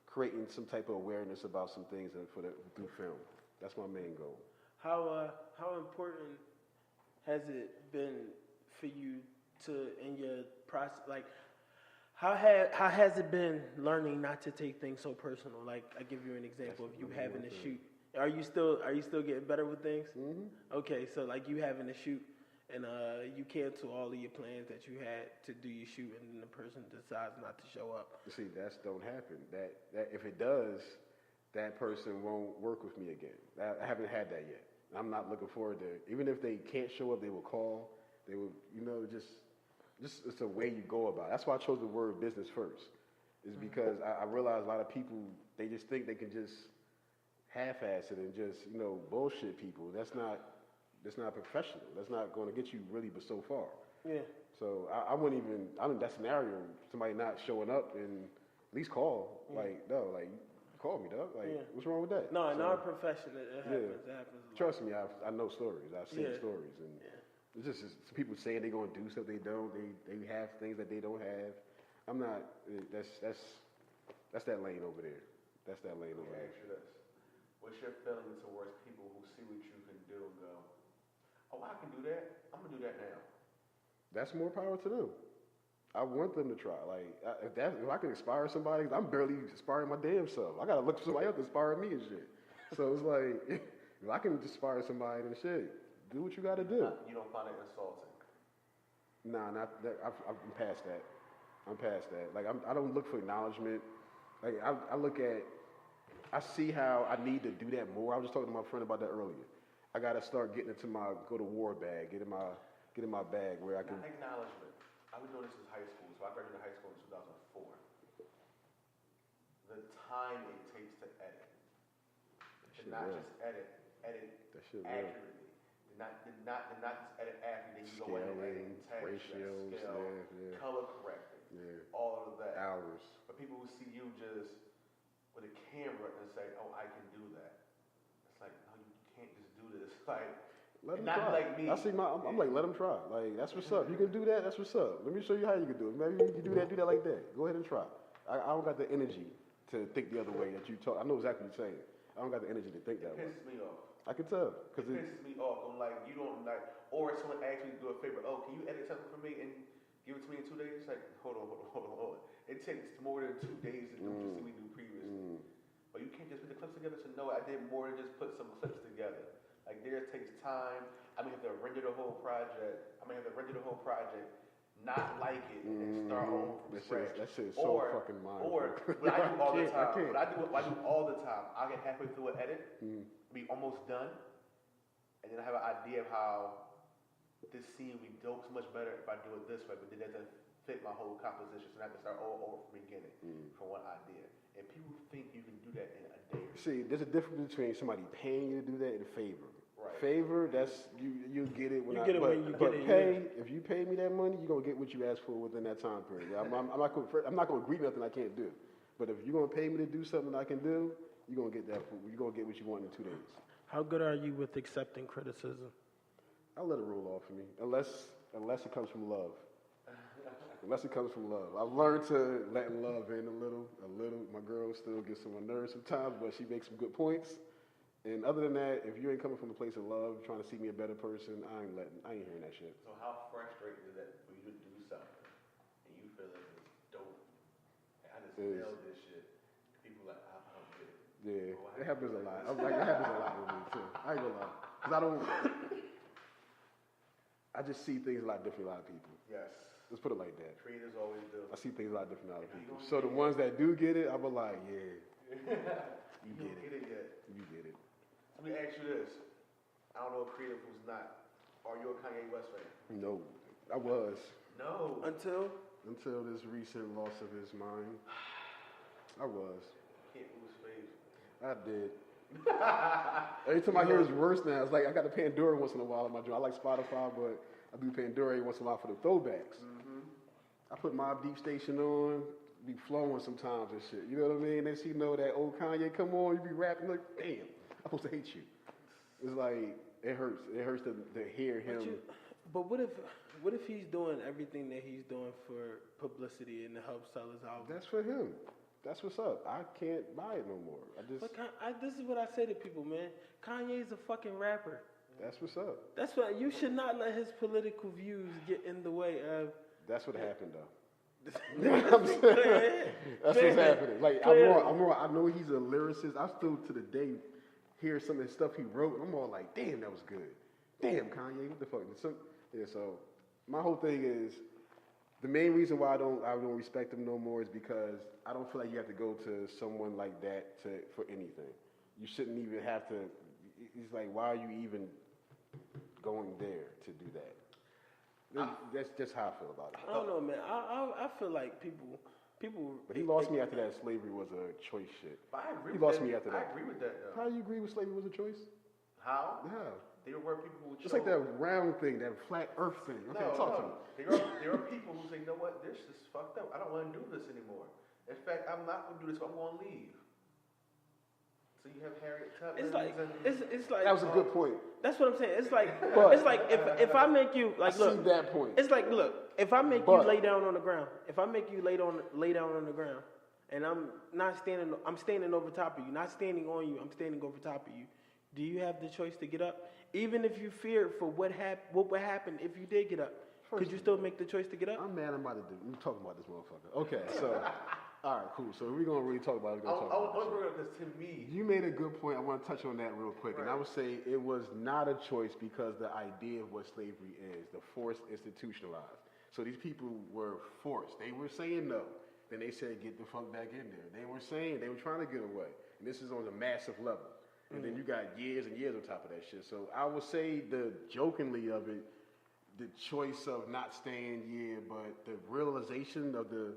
creating some type of awareness about some things through film. That's my main goal. How important has it been for you in your process, like? How has it been learning not to take things so personal? Like I give you an example of you having to shoot. Are you still getting better with things? Mm-hmm. Okay, so like you having to shoot and you cancel all of your plans that you had to do your shoot, and then the person decides not to show up. You see, that don't happen. That if it does, that person won't work with me again. I haven't had that yet. I'm not looking forward to it. Even if they can't show up, they will call. They will, just it's a way you go about it. That's why I chose the word business first. Is because I realize a lot of people, they just think they can just half-ass it and just, bullshit people. That's not professional. That's not going to get you really but so far. Yeah. So I wouldn't even, in that scenario, somebody not showing up and at least call. Like, no, like, call me, dog. Like, what's wrong with that? No, in our profession, it happens. It happens a lot. Trust me, I know stories. I've seen stories. And it's just people saying they're going to do stuff they don't. They have things that they don't have. I'm not, that's that lane over there. That's that lane over there. Ask you this. What's your feeling towards people who see what you can do and go, oh, I can do that. I'm going to do that now. That's more power to them. I want them to try. Like, if I can inspire somebody, I'm barely inspiring my damn self. I got to look for somebody else to inspire me and shit. So it's like, if I can inspire somebody and shit, do what you got to do. You don't find it insulting? Nah, not that. I'm past that. I'm past that. Like, I don't look for acknowledgement. Like, I see how I need to do that more. I was just talking to my friend about that earlier. I got to start getting into my go to war bag, get in my bag where I can. Not acknowledgement. I've been doing this since high school, so I graduated high school in 2004. The time it takes to edit, not just edit accurately. Not just edit accurately. Then you go in and edit text, ratios, color correcting, all of that. Hours. But people who see you just with a camera and say, "Oh, I can do that," it's like, no, you can't just do this. Like, let them not try. like me. I see I'm like, let them try. Like, that's what's up. You can do that. That's what's up. Let me show you how you can do it. Maybe you can do that like that. Go ahead and try. I don't got the energy to think the other way that you talk. I know exactly what you're saying. I don't got the energy to think that way. It pisses me off. I can tell. It pisses me off. I'm like, you don't like, or someone asks me to do a favor. Oh, can you edit something for me and give it to me in 2 days? It's like, hold on. It takes more than 2 days to do what we do previously. But you can't just put the clips together. So no, I did more than just put some clips together. Like, there takes time. I may have to render the whole project. Not like it, and start over from scratch. That shit is so fucking mindful. Or what I do all the time. What I do all the time. I'll get halfway through an edit, be almost done, and then I have an idea of how this scene would be dope so much better if I do it this way. But then there's a fit my whole composition, so I can start all over from the beginning from one idea. And people think you can do that in a day. See, there's a difference between somebody paying you to do that and a favor. Right. Favor, that's you get it when when you pay. If you pay me that money, you're gonna get what you asked for within that time period. I'm not gonna agree to nothing I can't do. But if you're gonna pay me to do something I can do, you're gonna get that. You're gonna get what you want in 2 days. How good are you with accepting criticism? I let it roll off of me, unless it comes from love. Unless it comes from love. I've learned to let love in a little. My girl still gets on my nerves sometimes, but she makes some good points. And other than that, if you ain't coming from a place of love, trying to see me a better person, I ain't hearing that shit. So how frustrating is that for you to do something and you feel like it's dope? I just nailed this shit. People like, I don't get it. Yeah, it happens a lot. I'm like, it happens a lot with me too. I ain't gonna lie, because I just see things a lot different than a lot of people. Yes. Let's put it like that. Creators always do. I see things a lot different than other people. So the ones that do get it, I'm like, yeah, you don't get it yet. You get it. Let me ask you this. I don't know a creative who's not. Are you a Kanye West fan? No, I was. No. Until this recent loss of his mind. I was. Can't move his face. I did. Every time I hear his verse now, it's like I got to Pandora once in a while on my joint. I like Spotify, but I do Pandora every once in a while for the throwbacks. I put Mobb Deep Station on, be flowing sometimes and shit. You know what I mean? Then she know that old Kanye, come on, you be rapping like, damn, I'm supposed to hate you. It's like, it hurts. It hurts to hear him. But what if he's doing everything that he's doing for publicity and to help sell his album? That's for him. That's what's up. I can't buy it no more. This is what I say to people, man. Kanye's a fucking rapper. That's what's up. That's why you should not let his political views get in the way of. That's what happened though. That's what's happening. Like I know he's a lyricist. I still to the day hear some of the stuff he wrote. I'm all like, damn, that was good. Damn, Kanye, what the fuck? So my whole thing is the main reason why I don't respect him no more is because I don't feel like you have to go to someone like that for anything. You shouldn't even have to. It's like, why are you even going there to do that? That's just how I feel about it. I don't know, man. I feel like people. But he lost me after that. Slavery was a choice shit. But I agree he with lost that. me after that. I agree with that, though. How do you agree with slavery was a choice? How? Yeah. There were people who chose. It's like that round thing, that flat earth thing. Okay, talk to me. There are people who say, you know what, this is fucked up. I don't want to do this anymore. In fact, I'm not going to do this. I'm going to leave. So you have Harriet Tubman. It's like that was a good point. That's what I'm saying. It's like if I make you like I see that point. It's like look, if I make you lay down on the ground, if I make you lay down on the ground, and I'm standing over top of you, not standing on you, I'm standing over top of you. Do you have the choice to get up? Even if you fear for what would happen if you did get up, could you still make the choice to get up? I'm mad. I'm talking about this motherfucker. Okay, so. All right, cool. So we're going to really talk about it. Because to me... You made a good point. I want to touch on that real quick. Right. And I would say it was not a choice because the idea of what slavery is, the forced institutionalized. So these people were forced. They were saying no. Then they said, get the fuck back in there. They were trying to get away. And this is on a massive level. And then you got years and years on top of that shit. So I would say jokingly of it, the choice of not staying, but the realization of the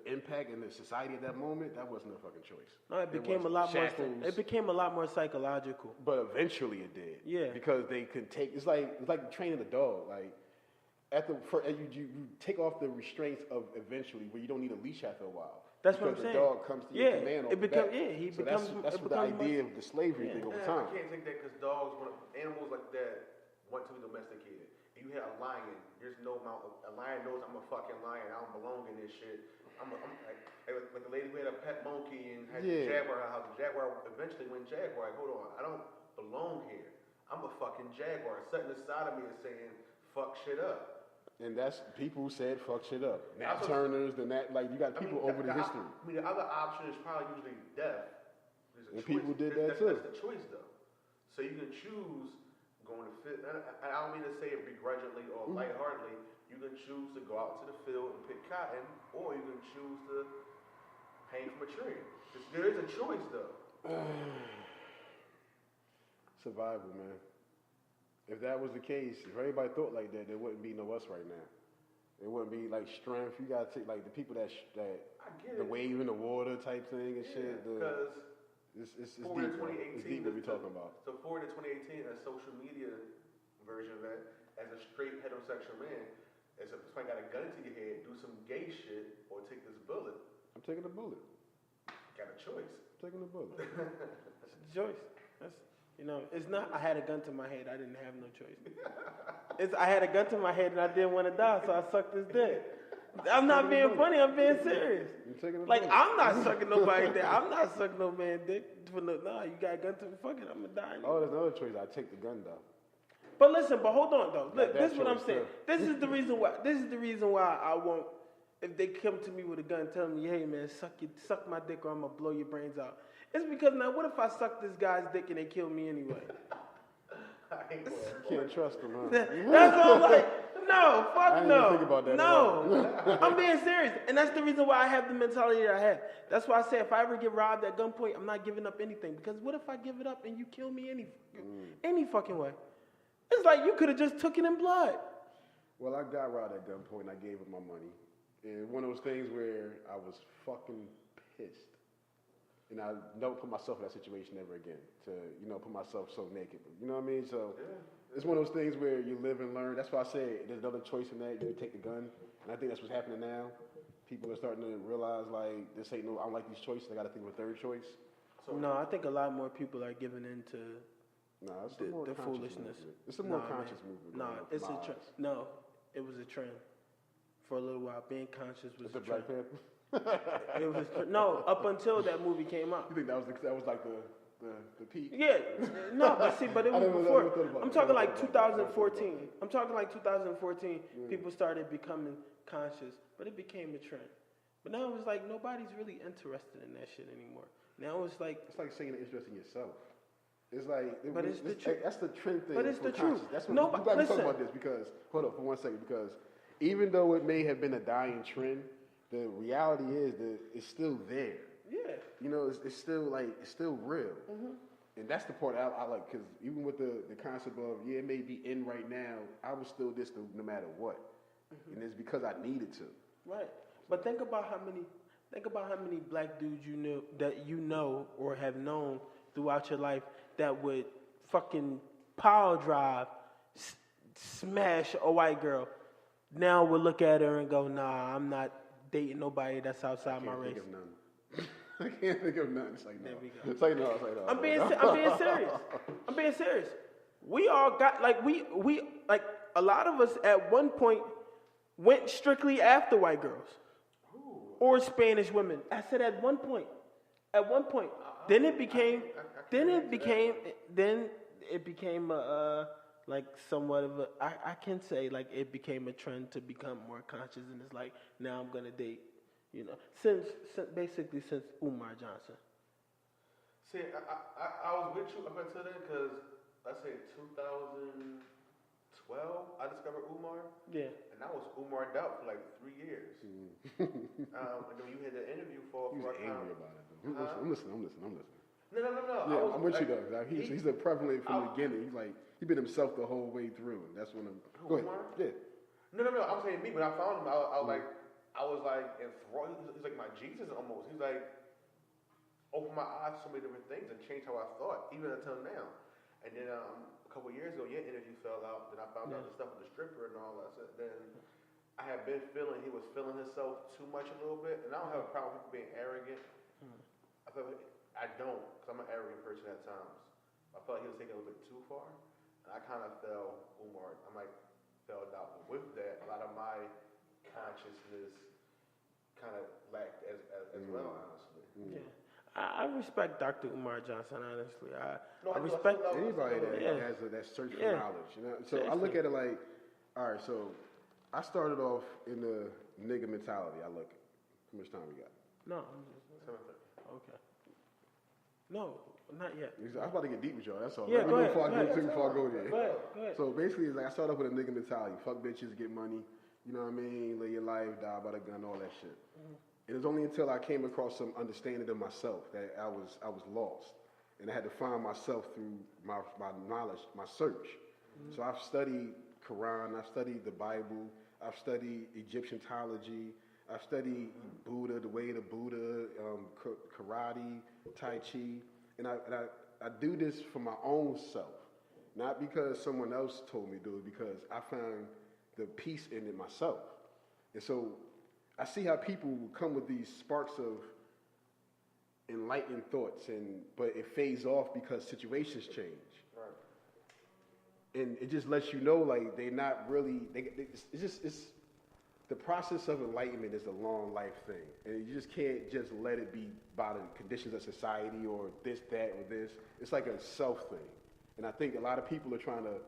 impact in the society at that moment, that wasn't a fucking choice. No, it became a lot more psychological. But eventually it did. Yeah. Because they could take it's like training a dog. Like you take off the restraints of eventually where you don't need a leash after a while. That's what I'm saying. Because the dog comes to your command off the back. That's what the idea of the slavery thing over time. I can't think that because animals like that want to be domesticated. You had a lion. There's no amount of a lion knows I'm a fucking lion. I don't belong in this shit. I'm like the lady who had a pet monkey and had a jaguar in her house. The jaguar eventually went jaguar. Like, hold on, I don't belong here. I'm a fucking jaguar. Something inside of me is saying fuck shit up. And that's people who said fuck shit up. Nat Turners, you got people over the history. The other option is probably usually death. And people did that too. That's the choice though. So you can choose. Going to fit, and I don't mean to say it begrudgingly or lightheartedly. You can choose to go out to the field and pick cotton, or you can choose to hang from a tree. There is a choice, though. Survival, man. If that was the case, if everybody thought like that, there wouldn't be no us right now. It wouldn't be like strength. You gotta take like the people that the wave in the water type thing and shit. Because it's forward deep. to 2018, It's deep what we talking about. So forward to 2018, a social media version of that, as a straight heterosexual man, if somebody got a gun to your head, do some gay shit, or take this bullet. I'm taking the bullet. Got a choice. I'm taking the bullet. It's a choice. That's, it's not. I had a gun to my head. I didn't have no choice. I had a gun to my head and I didn't want to die, so I sucked his dick. I'm not being funny. I'm being serious. Like I'm not sucking nobody's dick. I'm not sucking no man's dick. Nah, you got a gun to me. Fuck it. I'm gonna die. Oh, there's another choice. I take the gun though. But listen. But hold on though. Look, this is what I'm choice, saying. too. This is the reason why. This is the reason why I won't. If they come to me with a gun, telling me, "Hey man, suck my dick, or I'm gonna blow your brains out." It's because now, what if I suck this guy's dick and they kill me anyway? You can't trust them, huh? That's what I'm like. No, fuck I didn't no. even think about that No, I'm being serious, and that's the reason why I have the mentality that I have. That's why I say if I ever get robbed at gunpoint, I'm not giving up anything. Because what if I give it up and you kill me any fucking way? It's like you could have just took it in blood. Well, I got robbed at gunpoint and I gave him my money. And one of those things where I was fucking pissed. And I don't put myself in that situation ever again to, put myself so naked. You know what I mean? So it's one of those things where you live and learn. That's why I say there's another choice in that. You take the gun. And I think that's what's happening now. People are starting to realize, like, I don't like these choices. I got to think of a third choice. So, no, I think a lot more people are giving in to it's a more the conscious foolishness. movement. It's a more conscious movement. No, it's a trend. No, it was a trend. For a little while, being conscious was a trend. Black Panther? It was no, up until that movie came out. You think that was like the peak? Yeah, no, but it was before. I'm talking like 2014. I'm talking like 2014. People started becoming conscious, but it became a trend. But now it's like nobody's really interested in that shit anymore. Now it's like saying interest in yourself. It's like, but it's the truth. That's the trend thing. But it's the truth. That's what I'm glad we talk about this because hold up for 1 second because even though it may have been a dying trend, the reality is that it's still there. Yeah. It's still real. Mm-hmm. And that's the part I like because even with the concept of it may be in right now, I was still this no matter what, and it's because I needed to. Right. But think about how many black dudes you know or have known throughout your life that would fucking power drive, smash a white girl. Now we'll look at her and go, nah, I'm not dating nobody that's outside my race. I can't think of none. It's like no. There we go. It's like no. I'm being serious. I'm being serious. We all got we a lot of us at one point went strictly after white girls or Spanish women. I said at one point. Then it became like somewhat of I can say like it became a trend to become more conscious, and it's like now I'm gonna date, since Umar Johnson. See, I was with you up until then because let's say 2012 I discovered Umar. Yeah. And I was Umar'd out for like 3 years. And then you had the interview for he was angry about it though. I'm listening. No. Yeah, I'm with you though. He's a prevalent from the beginning. He's been himself the whole way through, and that's when go ahead. Yeah. No. I'm saying me. When I found him, I was like enthralled. He's like my Jesus almost. He's like opened my eyes to so many different things and changed how I thought, even until now. And then a couple of years ago, your interview fell out. Then I found out the stuff with the stripper and all that. So then I had been feeling he was feeling himself too much a little bit, and I don't have a problem with people being arrogant. I don't, because I'm an arrogant person at times. I felt like he was taking it a little bit too far, and I kind of fell out. But with that, a lot of my consciousness kind of lacked as well, honestly. Yeah. I respect Dr. Umar Johnson, honestly. I respect anybody that has that search for knowledge. So I look at it like, all right, so I started off in the nigga mentality. How much time we got? No, I'm just 7:30. Okay. No, not yet. I was about to get deep with y'all. That's all. Yeah, go ahead. Before I go there. Go ahead. So basically, it's like I started off with a nigga mentality. Fuck bitches, get money. You know what I mean? Live your life, die by the gun, all that shit. Mm-hmm. It was only until I came across some understanding of myself that I was lost, and I had to find myself through my knowledge, my search. Mm-hmm. So I've studied Quran, I've studied the Bible, I've studied Egyptianology. I've studied Buddha, the way of the Buddha, karate, Tai Chi, and I do this for my own self, not because someone else told me to do it, because I found the peace in it myself. And so I see how people come with these sparks of enlightened thoughts, but it fades off because situations change. Right. And it just lets you know, like, they're not really, it's the process of enlightenment is a long life thing. And you just can't just let it be by the conditions of society or this, that, or this. It's like a self thing. And I think a lot of people are trying to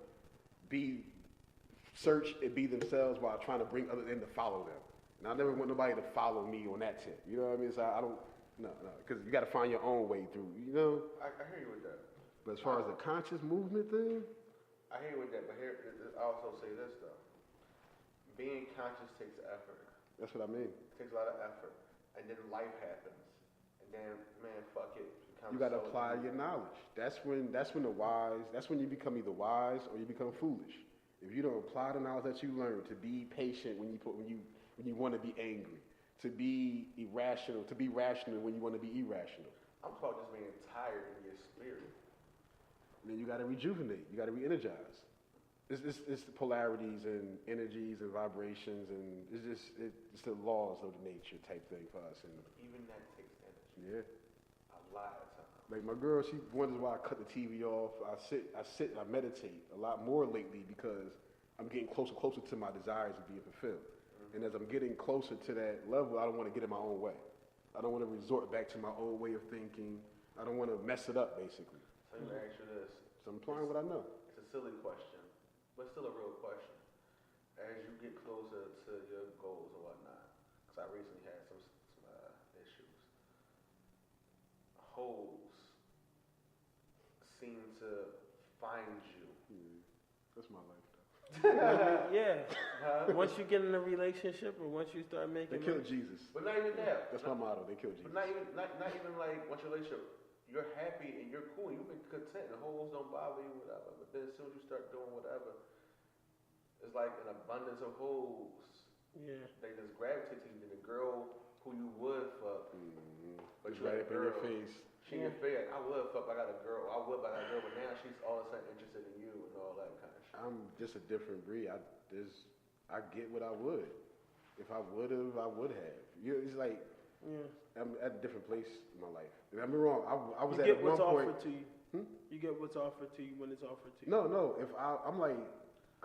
search and be themselves while trying to bring others in to follow them. And I never want nobody to follow me on that tip. You know what I mean? So I don't, no, because you got to find your own way through, you know? I hear you with that. But as far as the conscious movement thing? I hear you with that, but here, I also say this, though. Being conscious takes effort. That's what I mean. It takes a lot of effort. And then life happens. And then, man, fuck it. You got to apply your knowledge. That's when you become either wise or you become foolish. If you don't apply the knowledge that you learned, to be patient when you want to be angry, to be irrational, to be rational when you want to be irrational. I'm talking just being tired in your spirit. And then you got to rejuvenate. You got to re-energize. It's the polarities and energies and vibrations, and it's the laws of nature type thing for us. And even that takes energy. Yeah. A lot of time. Like my girl, she wonders why I cut the TV off. I sit and I meditate a lot more lately because I'm getting closer to my desires of being fulfilled. Mm-hmm. And as I'm getting closer to that level, I don't want to get in my own way. I don't want to resort back to my old way of thinking. I don't want to mess it up, basically. So let me ask you this. So I'm applying what I know. It's a silly question, but still a real question. As you get closer to your goals or whatnot, because I recently had some issues, holes seem to find you. That's my life, though. Yeah. Once you get in a relationship or once you start making they killed Jesus. But not even that. That's my motto. They killed Jesus. But not even like once your relationship, you're happy and you're cool, you've been content, and holes don't bother you, whatever. But then as soon as you start doing whatever, it's like an abundance of holes. Yeah. They just gravitate to you. And the girl who you would fuck, but it's right up in your face. She in your face. Like, I would fuck, I got a girl. I would, but I got a girl. But now she's all of a sudden interested in you and all that kind of shit. I'm just a different breed. I get what I would. If I would have, I would have. It's like I'm at a different place in my life. And I'm wrong. I was at one point. You get what's offered to you. You get what's offered to you when it's offered to you. No. If I'm like,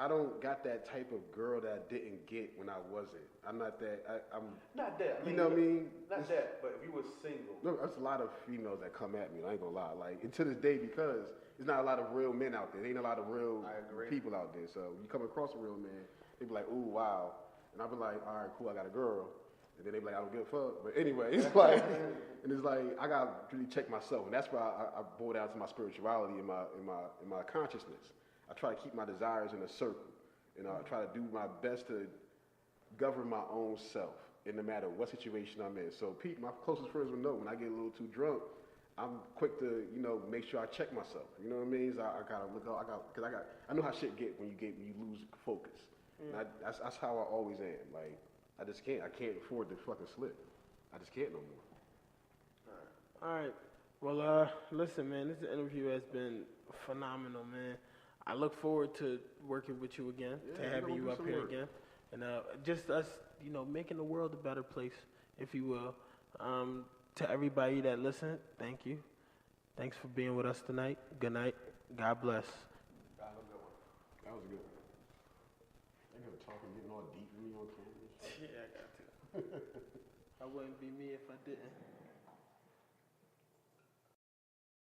I don't got that type of girl that I didn't get when I wasn't. I'm not that. I'm not that. You know what I mean? Not that. But if you were single, no, there's a lot of females that come at me. I ain't gonna lie. Like, and to this day, because there's not a lot of real men out there. There ain't a lot of real people out there. So you come across a real man, they be like, ooh, wow. And I'll be like, all right, cool, I got a girl. And then they be like, I don't give a fuck. But anyway, it's like, and it's like, I got to really check myself. And that's why I boil down to my spirituality and my consciousness. I try to keep my desires in a circle. And I try to do my best to govern my own self in no matter what situation I'm in. So my closest friends will know when I get a little too drunk, I'm quick to, make sure I check myself. You know what I mean? So I gotta look out. I know how shit get when you lose focus. And that's how I always am. Like, I can't afford to fucking slip. I just can't no more. All right. Well, listen, man, this interview has been phenomenal, man. I look forward to working with you again, to having you up here again. And just us, making the world a better place, if you will. To everybody that listened, thank you. Thanks for being with us tonight. Good night. God bless. That was a good one. That was a good one. I never talking, getting all deep with me on camera. Yeah, I got to. I wouldn't be me if I didn't.